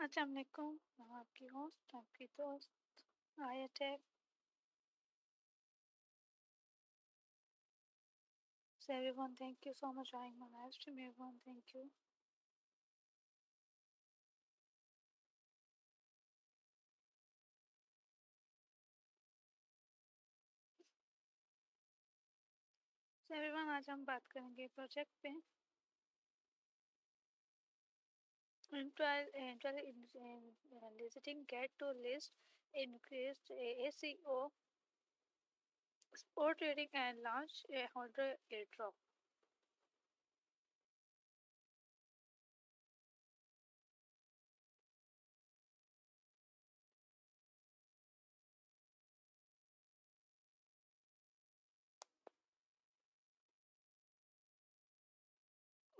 अस्सलाम वालेकुम। मैं आपकी होस्ट, आपकी दोस्त आया tag. So everyone, thank you so much for joining my live stream. Everyone, thank you. So everyone, आज हम बात करेंगे प्रोजेक्ट पे। Visiting get to list increased ACO, sport trading and launch a holder airdrop.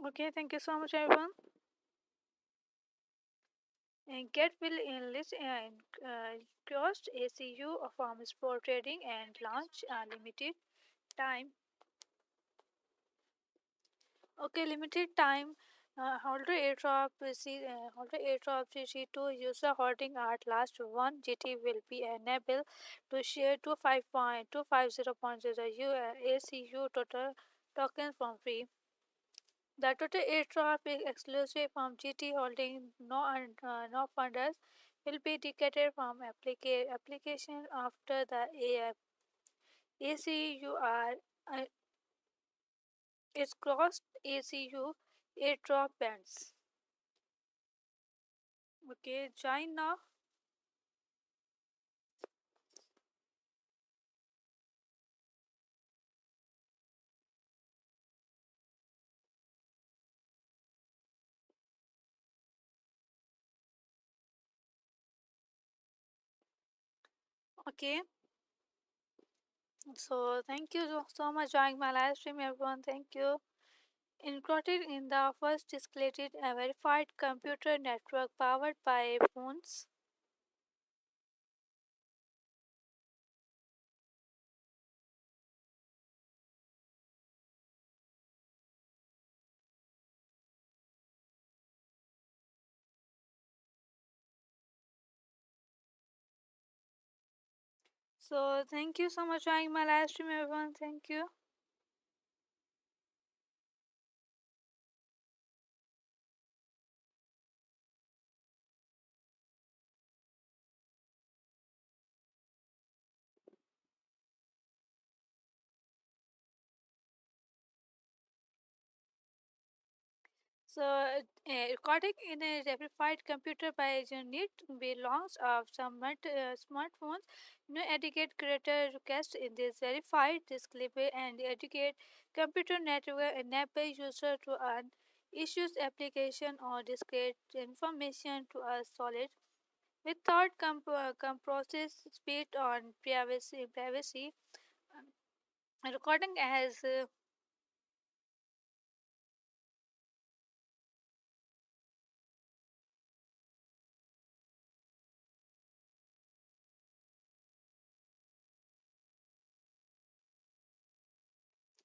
Okay, thank you so much everyone. And Get will enlist cost ACU of farm sport trading and launch a limited time. Okay, limited time. Holder airdrop CC2 user holding at last 1 GT will be enabled to share 250.0 ACU total tokens for free. The total airdrop is exclusive from GT holding no funders will be dedicated from application after the ACUR is crossed ACU airdrop bands. Okay, join now. Okay, so thank you so much joining my live stream, everyone. Thank you. Included in the first escalated a verified computer network powered by phones. So thank you so much joining my live stream, everyone. Thank you. So, recording in a verified computer by need belongs of some smartphones. No educate creator request in this verified display and educate computer network enable user to earn issues application or discrete information to a solid without compromise speed on privacy. Recording as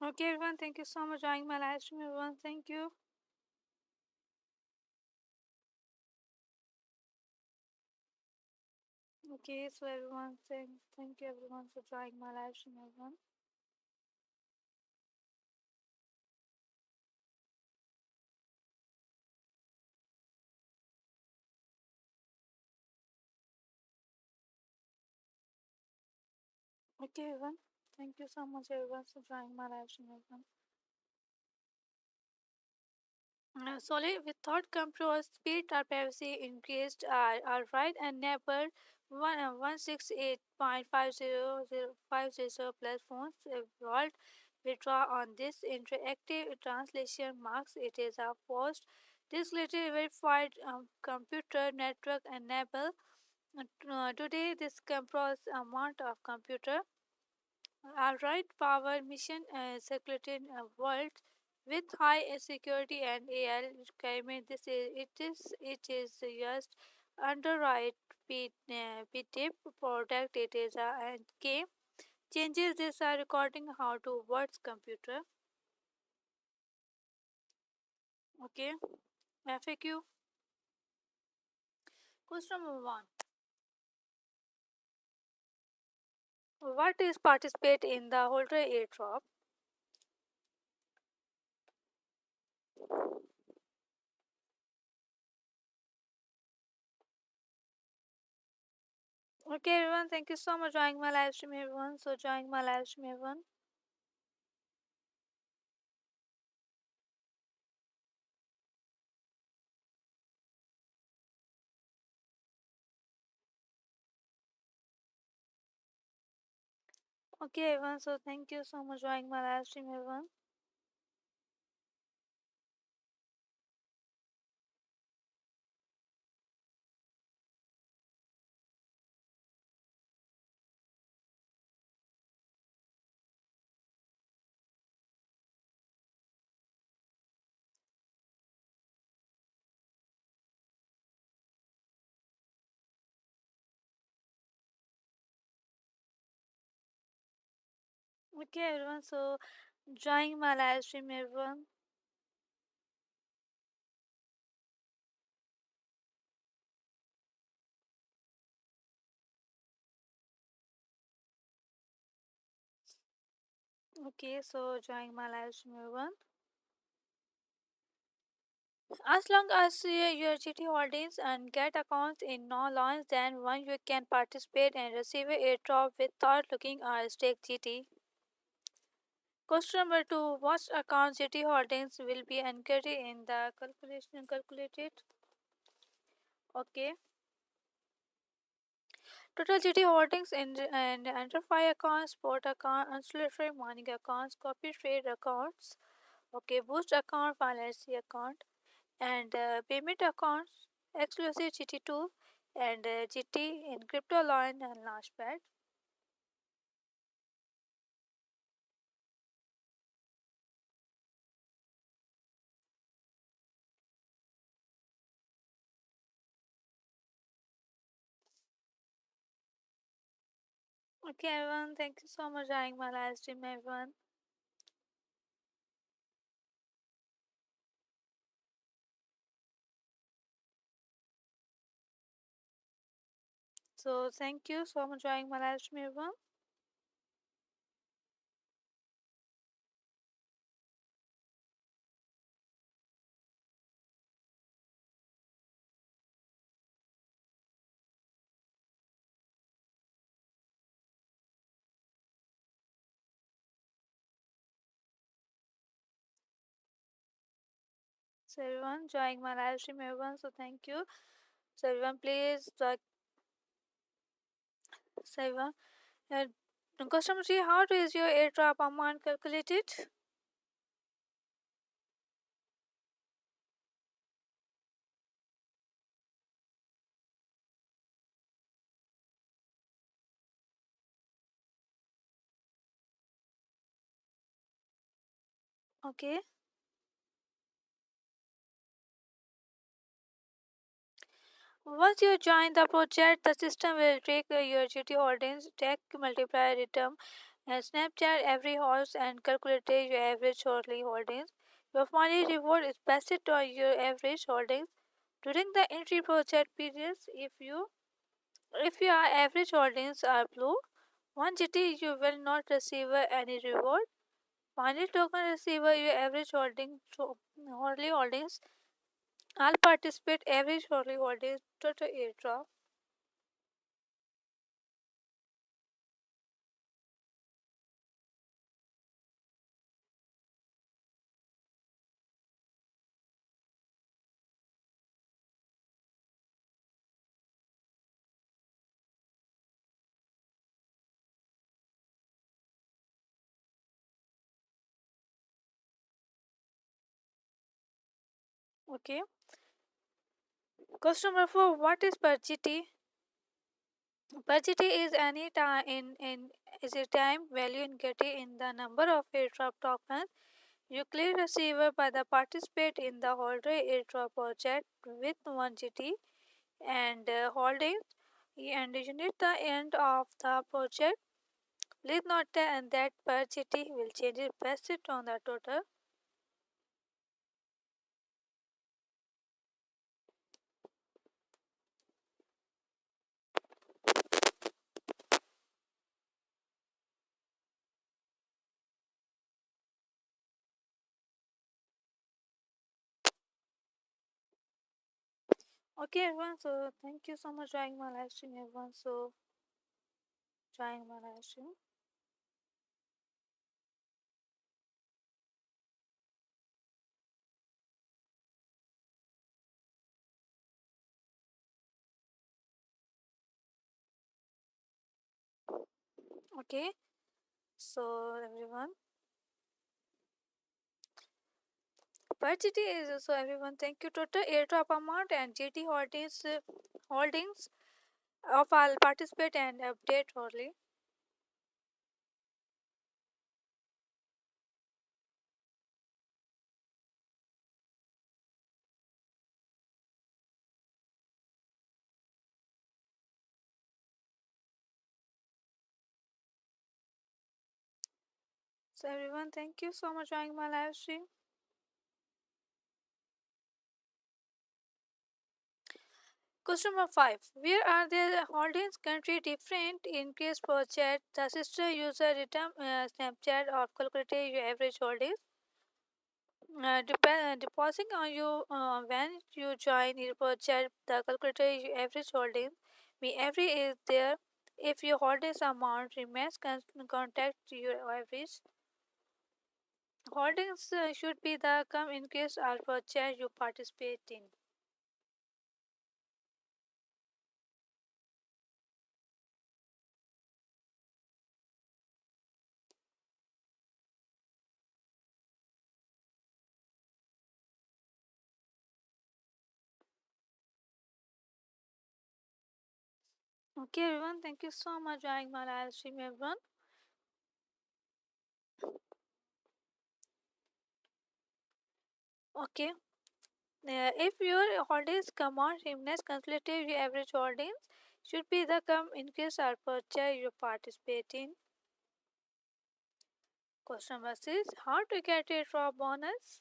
okay everyone, thank you so much joining my live stream everyone, thank you. Okay, so everyone, thank you everyone for joining my live stream, everyone. Okay, everyone, thank you so much everyone for joining my live stream, everyone. Solid without compromise, speed or privacy increased are right enabled 168.50.050 plus phones evolved withdraw on this interactive translation marks it is a post this later verified computer network enable today this comprise amount of computer Alright, power mission circulated a world with high security and AI requirement. It is just underwrite PTIP product. It is a and game changes this are recording how to words computer. Okay, FAQ. Question number one. What is participate in the Holder airdrop? Okay, everyone, thank you so much for joining my live stream, everyone. So, joining my live stream, everyone. Okay, everyone. So, thank you so much for joining my live stream, everyone. Okay, everyone. So, joining my live stream, everyone. Okay, so joining my live stream, everyone. As long as your GT holdings and get accounts in no less than one, you can participate and receive a airdrop without looking at stake GT. Question number two: what account GT holdings will be anchored in the calculation calculated? Okay. Total GT holdings and enterprise accounts, sport account, ancillary mining accounts, copy trade accounts, okay, boost account, financing account, and payment accounts, exclusive GT2 and GT in crypto line and launchpad. Okay, everyone, thank you so much for joining my live stream, everyone. So, thank you so much for joining my live stream, everyone. So, everyone, joining my live stream, everyone. So, thank you. So, everyone, please, so everyone, customer see how to use your airdrop amount calculated. Okay. Once you join the project, the system will track your GT holdings, track multiplier return, and Snapchat every horse and calculate your average hourly holdings. Your money reward is based on your average holdings during the entry project periods. If your average holdings are blue, 1 GT, you will not receive any reward. Final token receiver, your average hourly holdings. All participate average hourly holdings total airdrop. Okay. Question number four: what is per GT? Per GT is any time in is a time value in getting in the number of airdrop tokens you clear receiver by the participate in the holder airdrop project with 1 GT and holding and unit the end of the project. Please note that per GT will change it based on the total. Okay, everyone. So thank you so much joining my live stream, everyone. So joining my live stream. Okay. So everyone, per GT is so everyone. Thank you. Total airdrop amount and GT holdings of all participate and update only. So everyone, thank you so much joining my live stream. Question number 5. Where are the holdings country different in case per chat? The sister user return Snapchat or calculated your average holdings. Depositing on you when you join your per chat, the calculator your average holdings. Me every is there. If your holdings amount remains contact your average. Holdings should be the come in case or per chat you participate in. Okay, everyone. Thank you so much joining my live stream, everyone. Okay. If your holdings come on Gymnast consultative your average holdings should be the come increase or purchase you participate in. Question number 6. How to get a draw bonus?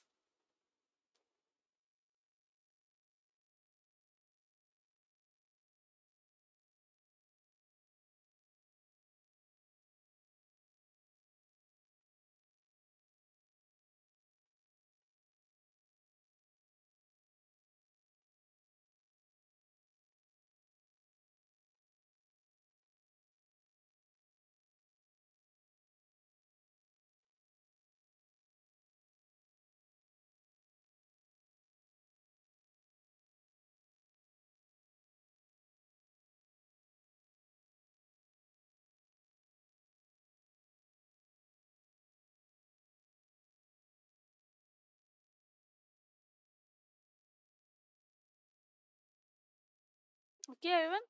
Okay, everyone.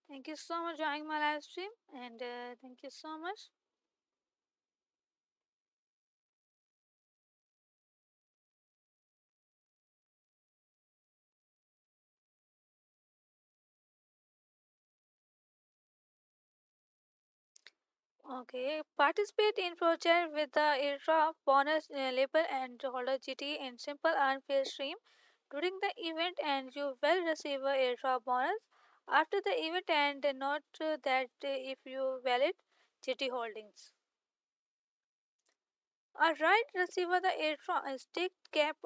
Thank you so much joining my live stream and thank you so much. Okay, participate in project with the airdrop bonus label and holder GT in simple and fair stream during the event and you will receive a airdrop bonus after the event and not that if you valid GT holdings. A right receiver the airdrop stake cap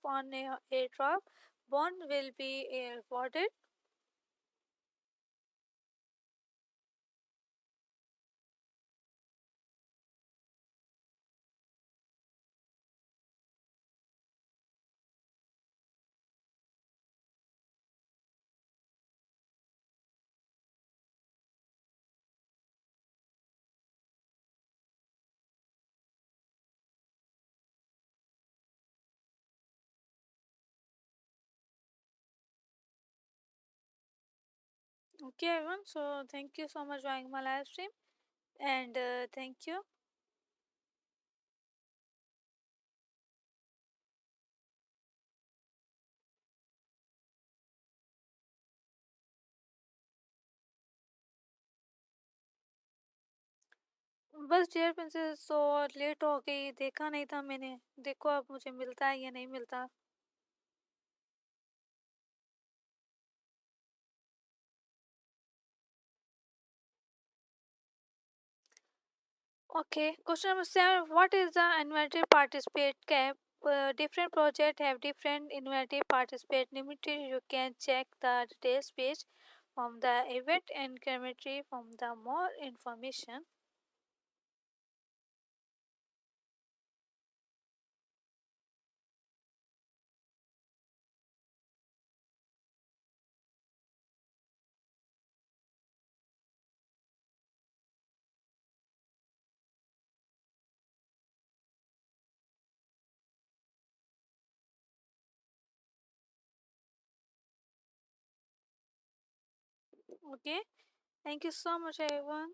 on a airdrop bond will be awarded. Okay, everyone. So thank you so much for joining my live stream and thank you. बस dear princess तो late हो गई देखा नहीं था मैंने देखो अब मुझे मिलता है या नहीं मिलता. Okay, question number 7. What is the inventory participate cap? different projects have different innovative participate limited. You can check the details page from the event and commentary from the more information. Okay, thank you so much, everyone.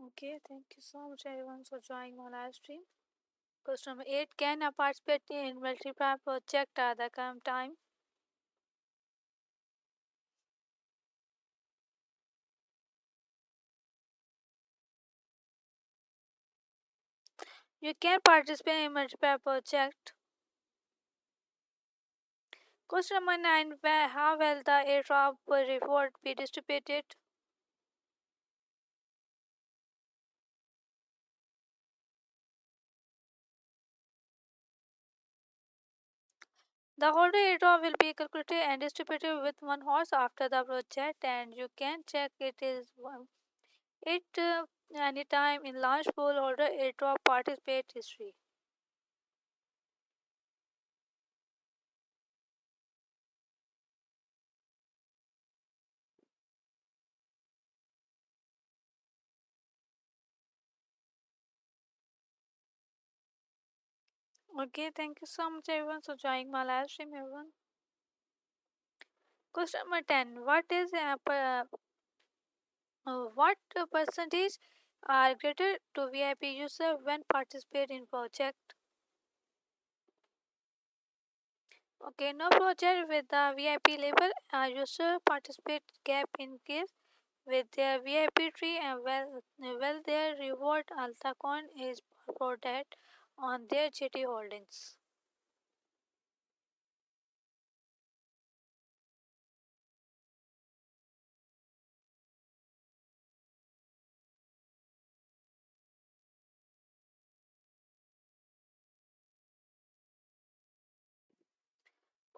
Okay, thank you so much, everyone, for joining my live stream. Question number 8: can a participate in multiple project at the same time? You can participate in multiple project. Question number 9: how will the airdrop reward be distributed? The holder airdrop will be calculated and distributed with 1 horse after the project, and you can check it anytime in launch pool holder airdrop participate history. Okay, thank you so much, everyone, for joining my live stream, everyone. Question number 10: what percentage are graded to VIP user when participate in project? Okay, no project with the VIP label. A user participate gap increase with their VIP tree, and well their reward Altacon is reported on their GT holdings.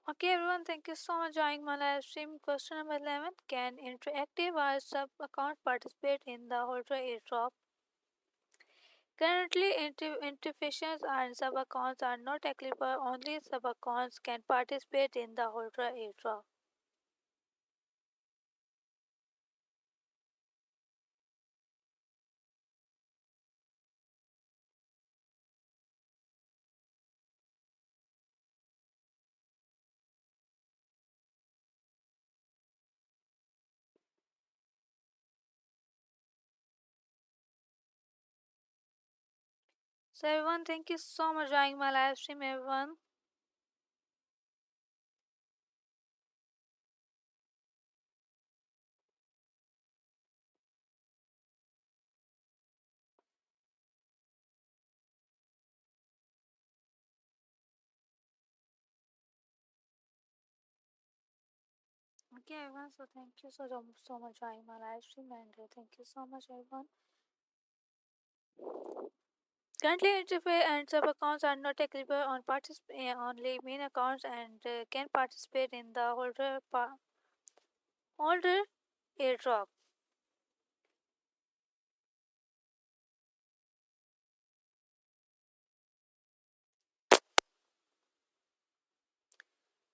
Okay, everyone, thank you so much for joining my live stream. Question number 11: can interactive or sub account participate in the Holder airdrop? Currently, interfaces and sub accounts are not applicable. Only sub accounts can participate in the Holder airdrop. So, everyone, thank you so much for joining my live stream, everyone. Okay, everyone, so thank you so much for joining my live stream, and thank you so much, everyone. Currently, interface and sub accounts are not applicable on only main accounts and can participate in the holder airdrop.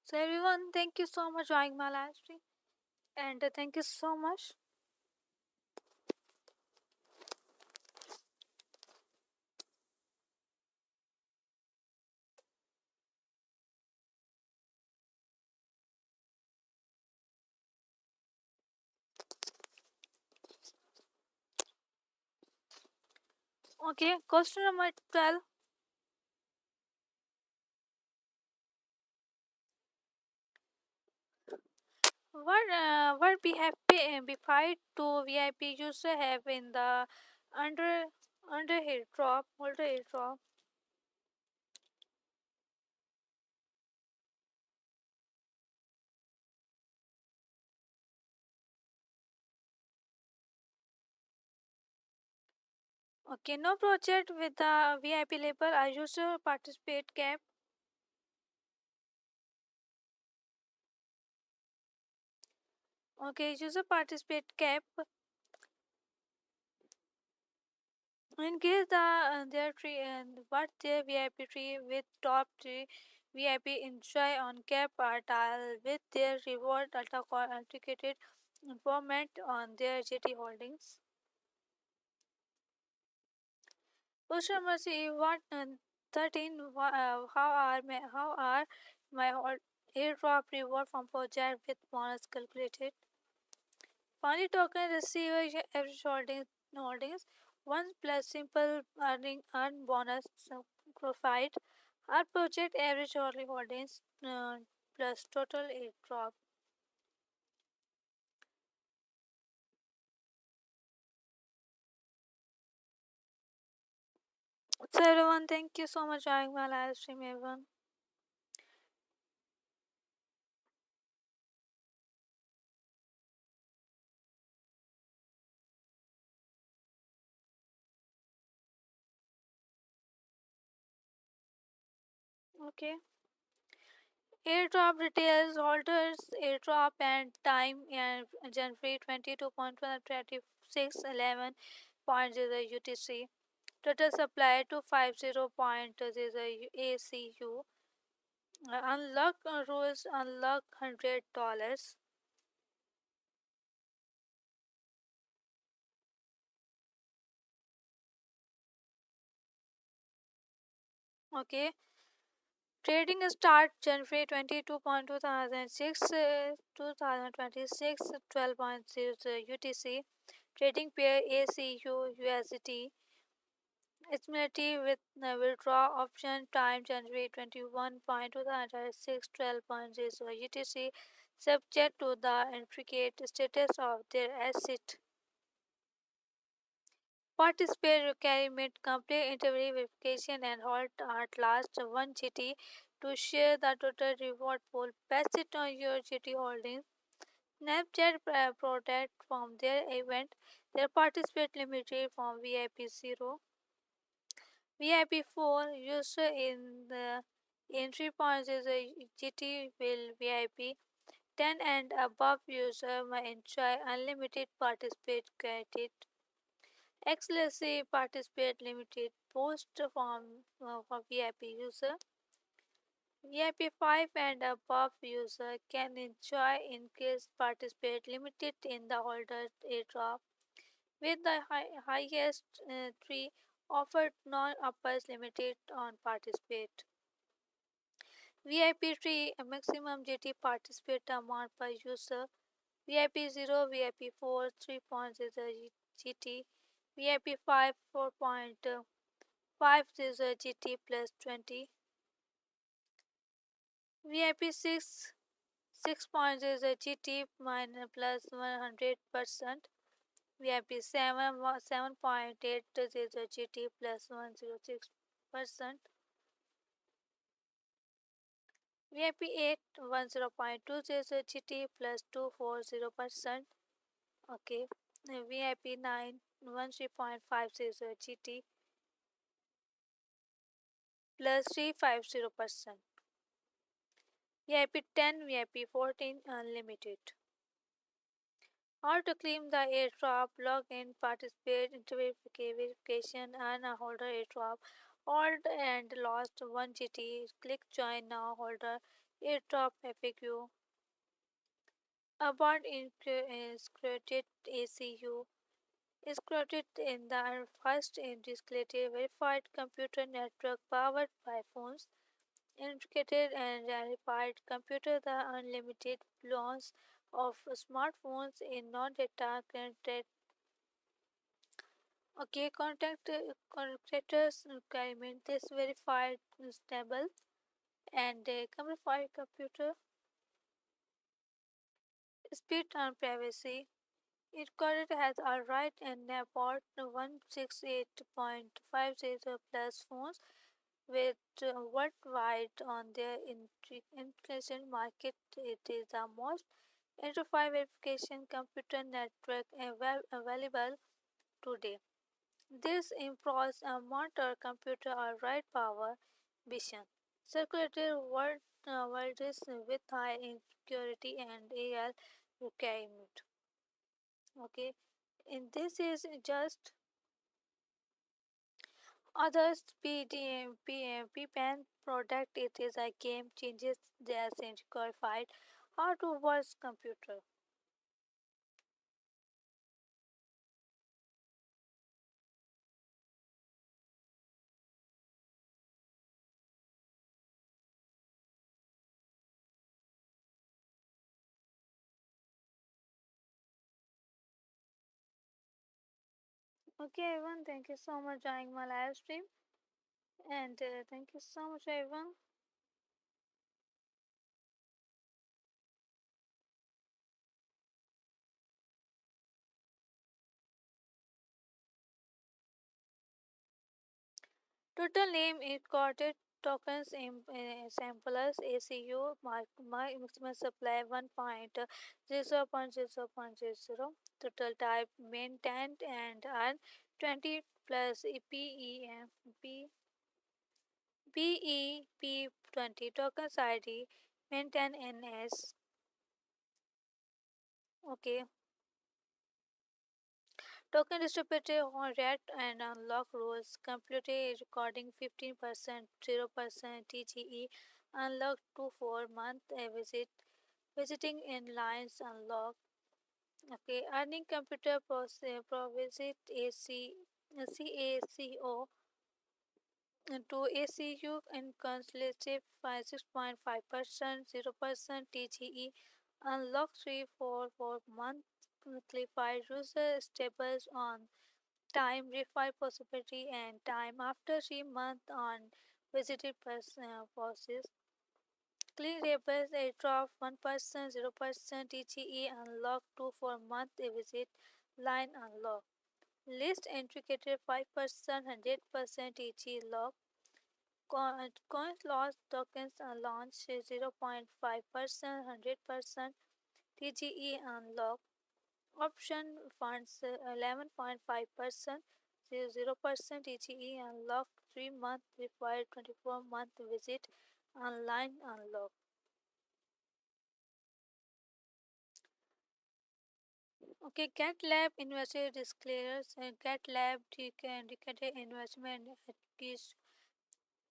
So, everyone, thank you so much for joining my live stream, and thank you so much. Okay, question number 12: What we have before to VIP user have in the under under airdrop, older airdrop. Okay, no project with the VIP label. A user participate cap. Okay, user participate cap. In case their tree and what their VIP tree with top tree VIP enjoy on cap are tile with their reward authenticated informant on their GT holdings. Question number C. What 13? How are my airdrop reward from project with bonus calculated? Funny token receiver average holdings 1 plus simple earn bonus profit. Our project average hourly holdings plus total airdrop. So everyone, thank you so much for joining my live stream, everyone. Okay. Airdrop details, holders, airdrop and time and January 22.2611.0 UTC. Total supply to 50.0 ACU. Unlock rules, unlock $100. Okay. Trading start January 22.2006, 2026, 12.00 UTC. Trading pair ACU USDT. Estimated with withdraw option time January 21.2026, 12.00 UTC. Subject to the intricate status of their asset. Participate requirement, complete interview verification and hold at last 1 GT to share the total reward pool. Pass it on your GT holdings. Snapchat product from their event. Their participate limited from VIP 0. VIP 4 user in the entry points is a GT will VIP 10 and above user may enjoy unlimited participate credit. Excellency Participate Limited post from for VIP user. VIP 5 and above user can enjoy increased participate limited in the holder airdrop with the highest 3 offered non-uppers limited on participate. VIP 3 maximum GT participate amount per user. VIP 0, VIP 4 3.0 GT, VIP 5 4.50 GT plus 20, VIP 6 6.0 GT minus plus 100%, VIP 7 7.80 GT plus 106%, VIP 8 10.20 GT plus 240%. Okay, VIP 9 13.50 GT plus 350%. VIP 10, VIP 14 unlimited. How to claim the airdrop, log in, participate, interview verification, earn a holder airdrop, hold and lost 1 GT, click join now holder, airdrop FAQ, about inscripted ACU, is created in the first integrated verified computer network powered by phones, integrated and verified computer the unlimited launch of smartphones in non-data connected. Okay, contact contractors requirement this verified stable and verified computer Speed and privacy. It currently has a right and about 168.50 plus phones with worldwide on their intelligent market. It is the most enterprise verification computer network available today. This improves a motor computer or right power vision. Circulated words with high security and AL requirement. Okay, and this is just others PPAN product. It is a game changes their qualified how to work computer. Okay, everyone, thank you so much joining my live stream, and thank you so much, everyone. Total name recorded tokens in samplers ACU maximum supply 1.0.0.0. Total type maintained and earn 20 plus PEP 20 tokens ID maintain NS. Okay. Token distributed on red and unlock rules. Computed recording 15%, 0% TGE. Unlock 2 4 month visiting in lines unlock. Okay, earning computer provisit CACO to ACU in consultative by 6.5%, 0% TGE. Unlock 3 4 4 month simplified user stables on time refi possibility and time after 3 months on visited process. Clean labels a drop 1%, 0% TGE unlock 2 for month a visit line unlock. List intricate 5%, 100% TGE lock. Coins lost tokens launch 0.5%, 100% TGE unlock. Option funds 11.5%, 0% EGE unlock 3 month required 24-month visit online unlock. Okay, GetLab invested disclaimers and GetLab indicated investment at least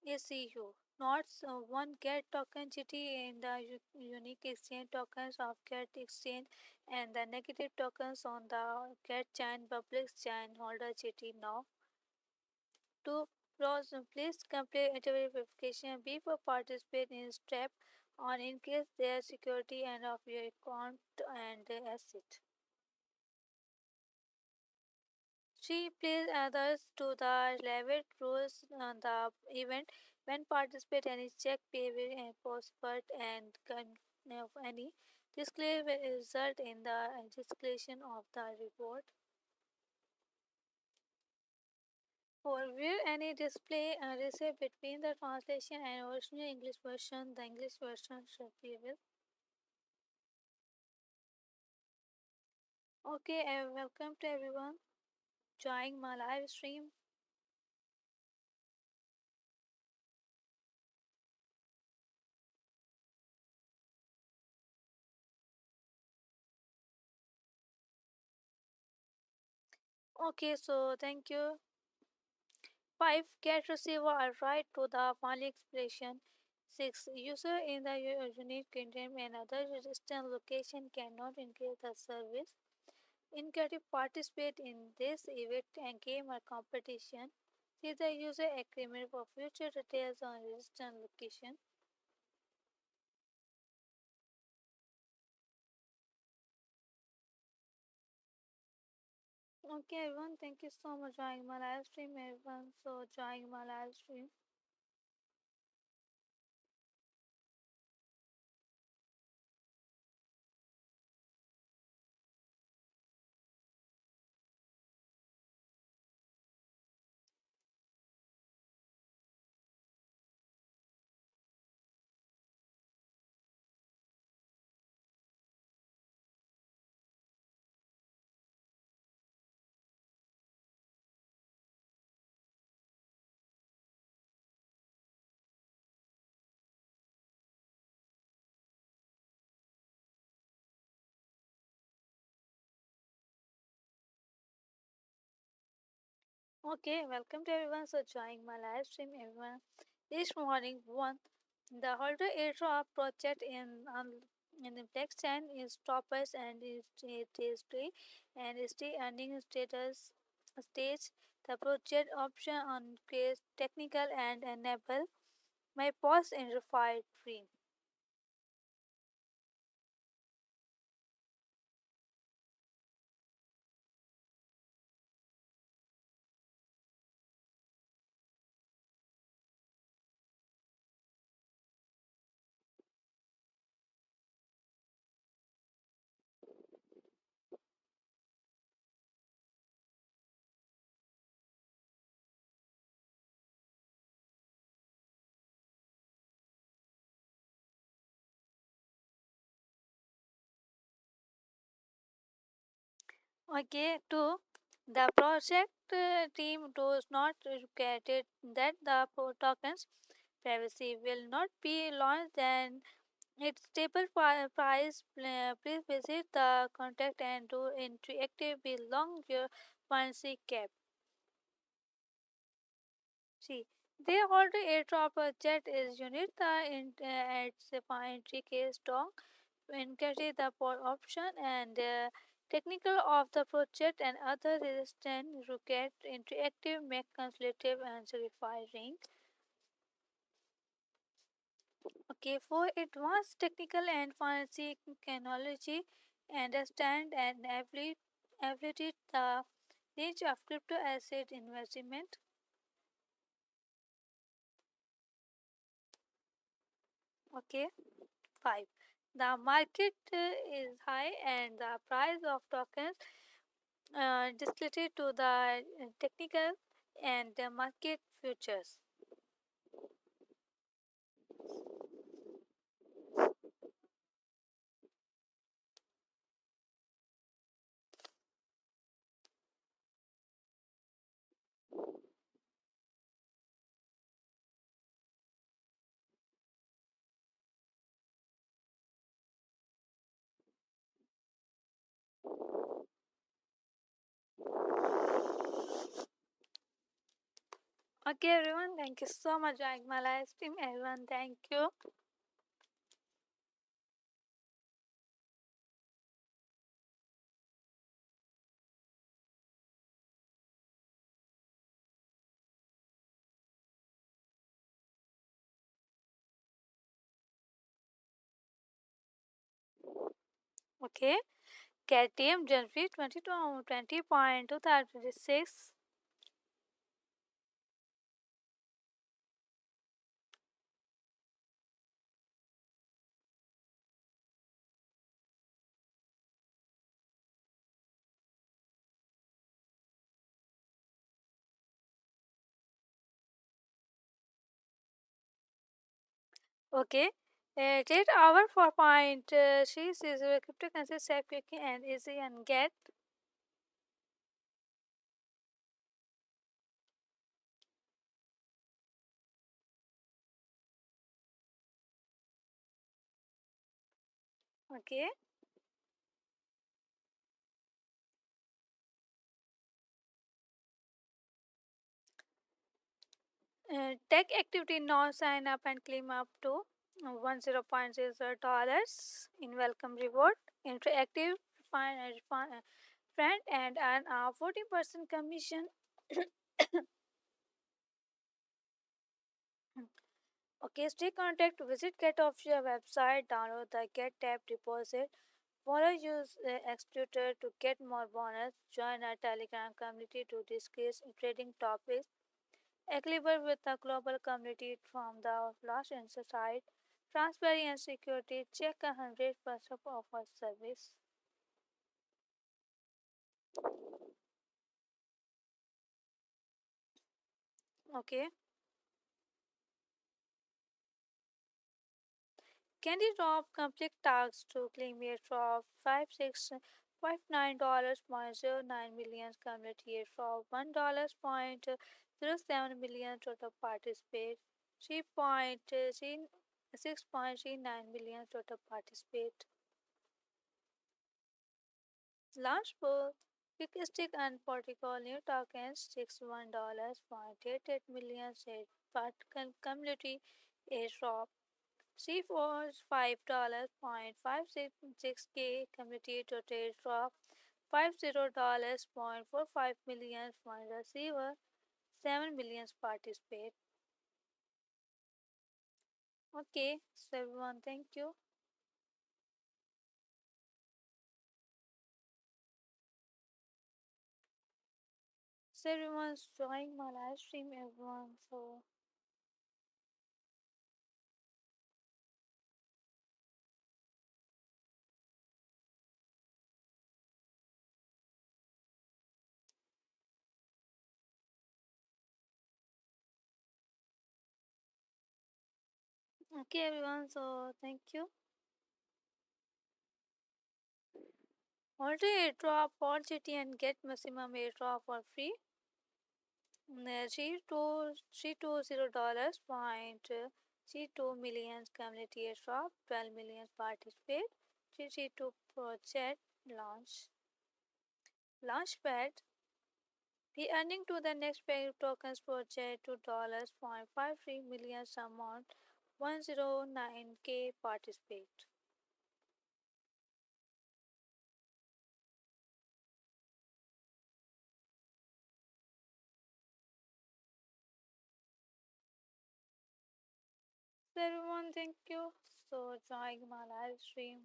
ACU. Notes 1 Get token GT in the unique exchange tokens of Get exchange and the negative tokens on the Get chain public chain holder GT now. 2. Please complete interview verification before participate in step on in case their security and of your account and asset. 3. Please others to the relevant rules on the event when participate any check behavior and password and of any display will result in the discretion of the reward. For view any display received between the translation and original English version, the English version should be with. Okay, welcome to everyone joining my live stream. Okay, so thank you. 5. Get receiver a right to the final expression. 6. User in the unique kingdom and other registered location cannot engage the service. Inclusive participate in this event and game or competition. See the user agreement for future details on registered location. Okay, everyone, thank you so much joining my live stream. Everyone, so joining my live stream. Okay, welcome to everyone. So, joining my live stream, everyone. This morning, one the Holder Airdrop project in the text and is toppers and it is free and is the ending status stage. The project option on create technical and enable my post in refine free. Okay, two. The project team does not regret it that the tokens privacy will not be launched and its stable price. Please visit the contact and do interactive belong your fancy cap. See, they already airdrop a jet is unit the its entry case dong encourage the port option and technical of the project and other resistant rocket interactive make consultative and certifying. Okay, for advanced technical and fancy technology, understand and ability the range of crypto asset investment. Okay, 5. The market is high and the price of tokens disclosed to the technical and the market futures. Okay, everyone, thank you so much for joining my live stream. Everyone, thank you. Okay, KTM January 20.2026. Okay, take hour for point. She is a cryptocurrency safe, quick and easy and get. Okay, tech activity non sign up and claim up to 10.0 dollars in welcome reward. Interactive friend and earn a 40% commission. Okay, stay contact. Visit Get official website. Download the Get tab deposit. Follow use Executor to get more bonus. Join our Telegram community to discuss trading topics. Equilibrium with the global community from the last answer side. Transparency and security. Check 100% of our service. Okay. Candy Drop complete tasks to claim a drop 5659.09 million community drop $1.07 million total participate 3.6.39 million total participate. Launch both. Quickstick and Portico new tokens $61.88 million said but community a drop. Sea was $5.566k community total drop $50.45 from receiver 7 million participate. Okay, so everyone, thank you. So everyone's joining my live stream, everyone. So okay, everyone. So thank you. Alter airdrop for GT and get maximum airdrop for free. $320 point $3 million community airdrop, 12 million participate. $332 project launch. Launchpad. The earning to the next pair tokens project $2.53 million amount 109k participate. So everyone, thank you. So joining my live stream.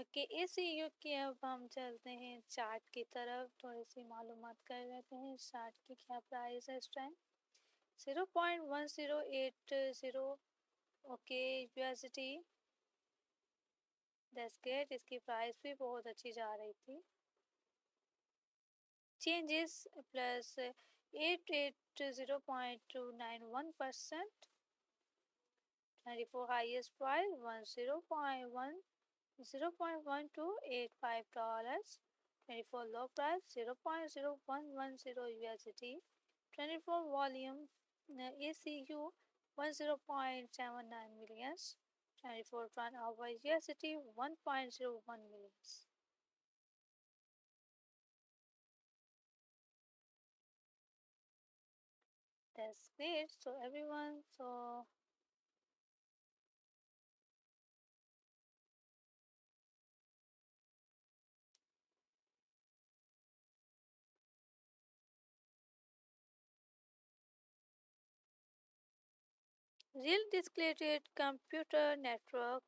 Okay ACU के अब हम चलते हैं chart की तरफ थोड़ी सी मालूमात कर लेते हैं चार्ट की क्या प्राइस है इस time 0.1080 okay USD that's great इसकी प्राइस भी बहुत अच्छी जा रही थी changes plus 880.291% 24 highest price 0.1285 dollars 24 low price 0.0110 USD 24 volume ECU 10.79 millions 24 turnover USD 1.01 millions. That's great. So everyone, so real discrete computer network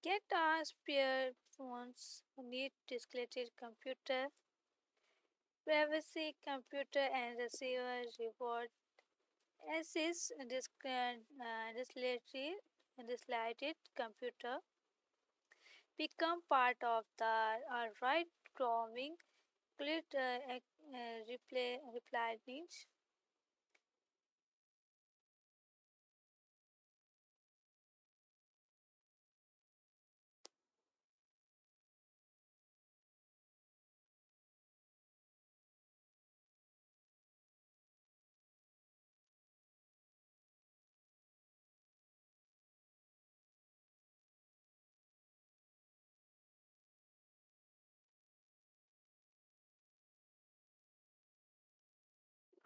get a spare phones need discrete computer privacy computer and receiver reward assist discrete computer become part of the right growing clit reply means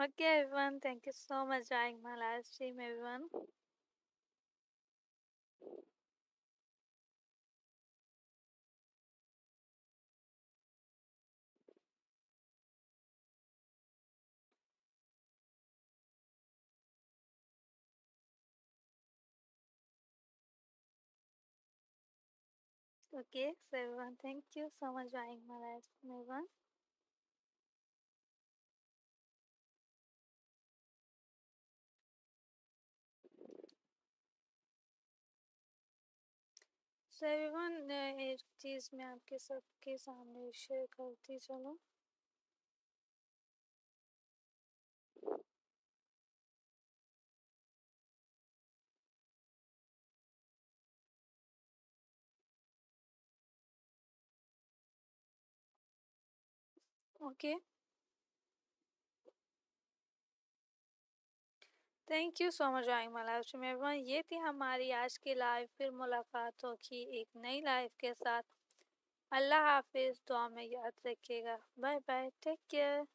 okay everyone thank you so much joining my live stream everyone. Okay so everyone thank you so much joining my live stream everyone. So everyone एक चीज़ मैं आपके सबके सामने share करती चलूँ okay thank you so much I my life मेहरबान। ये थी हमारी आज की लाइव, फिर मुलाकात होगी एक नई लाइव के साथ। अल्लाह हाफिज़, दुआ में याद रखिएगा। Bye bye, take care.